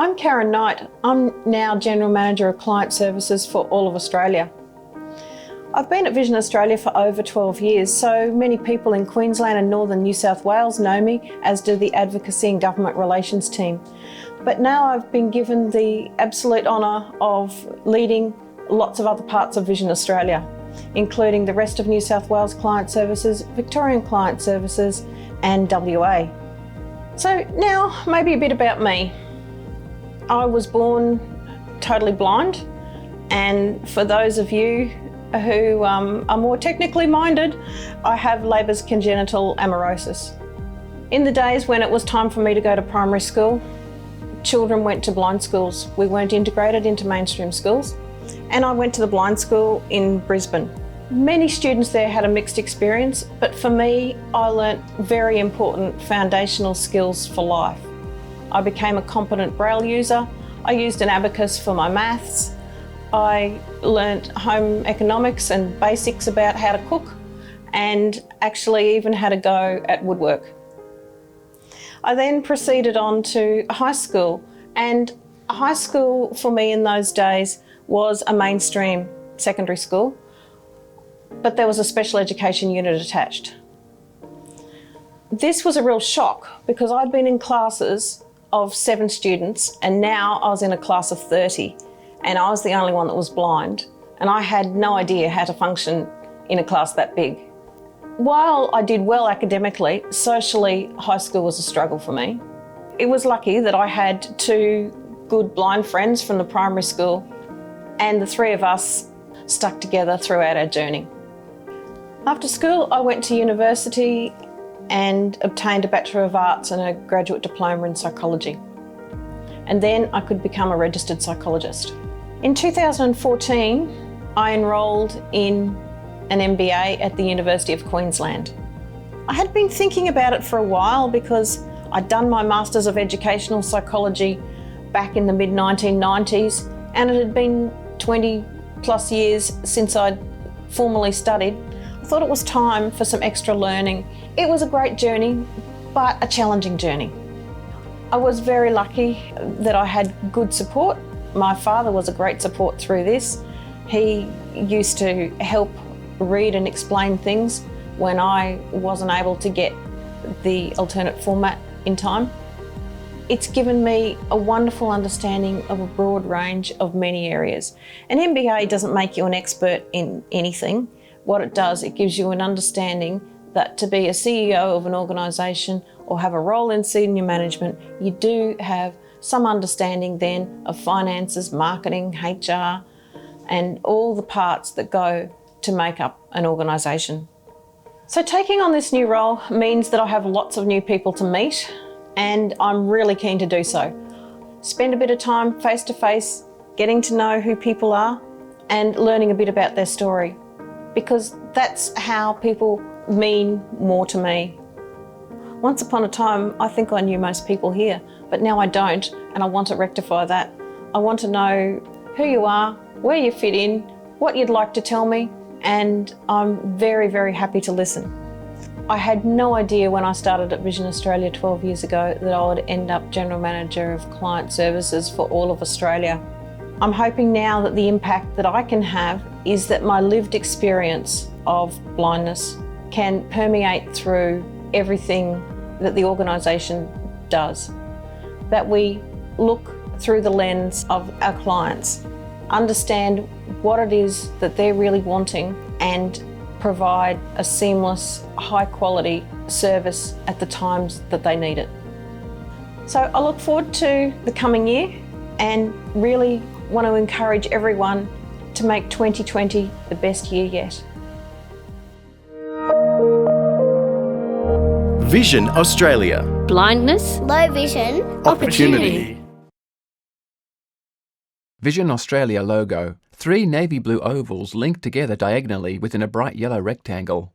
I'm Karen Knight. I'm now General Manager of Client Services for all of Australia. I've been at Vision Australia for over 12 years, so many people in Queensland and northern New South Wales know me, as do the Advocacy and Government Relations team. But now I've been given the absolute honour of leading lots of other parts of Vision Australia, including the rest of New South Wales Client Services, Victorian Client Services and WA. So now maybe a bit about me. I was born totally blind, and for those of you who are more technically minded, I have Leber's congenital amaurosis. In the days when it was time for me to go to primary school, children went to blind schools. We weren't integrated into mainstream schools, and I went to the blind school in Brisbane. Many students there had a mixed experience, but for me, I learnt very important foundational skills for life. I became a competent Braille user. I used an abacus for my maths. I learnt home economics and basics about how to cook, and actually even had a go at woodwork. I then proceeded on to high school, and high school for me in those days was a mainstream secondary school, but there was a special education unit attached. This was a real shock because I'd been in classes of 7 students, and now I was in a class of 30, and I was the only one that was blind, and I had no idea how to function in a class that big. While I did well academically, socially, high school was a struggle for me. It was lucky that I had 2 good blind friends from the primary school, and the 3 of us stuck together throughout our journey. After school, I went to university and obtained a Bachelor of Arts and a graduate diploma in psychology. And then I could become a registered psychologist. In 2014, I enrolled in an MBA at the University of Queensland. I had been thinking about it for a while because I'd done my Masters of Educational Psychology back in the mid-1990s, and it had been 20 plus years since I'd formally studied. I thought it was time for some extra learning. It was a great journey, but a challenging journey. I was very lucky that I had good support. My father was a great support through this. He used to help read and explain things when I wasn't able to get the alternate format in time. It's given me a wonderful understanding of a broad range of many areas. An MBA doesn't make you an expert in anything. What it does, it gives you an understanding that to be a CEO of an organisation or have a role in senior management, you do have some understanding then of finances, marketing, HR, and all the parts that go to make up an organisation. So taking on this new role means that I have lots of new people to meet, and I'm really keen to do so. Spend a bit of time face to face, getting to know who people are and learning a bit about their story, because that's how people mean more to me. Once upon a time, I think I knew most people here, but now I don't, and I want to rectify that. I want to know who you are, where you fit in, what you'd like to tell me, and I'm very, very happy to listen. I had no idea when I started at Vision Australia 12 years ago that I would end up General Manager of Client Services for all of Australia. I'm hoping now that the impact that I can have is that my lived experience of blindness can permeate through everything that the organisation does. That we look through the lens of our clients, understand what it is that they're really wanting, and provide a seamless, high quality service at the times that they need it. So I look forward to the coming year and really want to encourage everyone to make 2020 the best year yet. Vision Australia. Blindness. Low vision. Opportunity. Vision Australia logo. 3 navy blue ovals linked together diagonally within a bright yellow rectangle.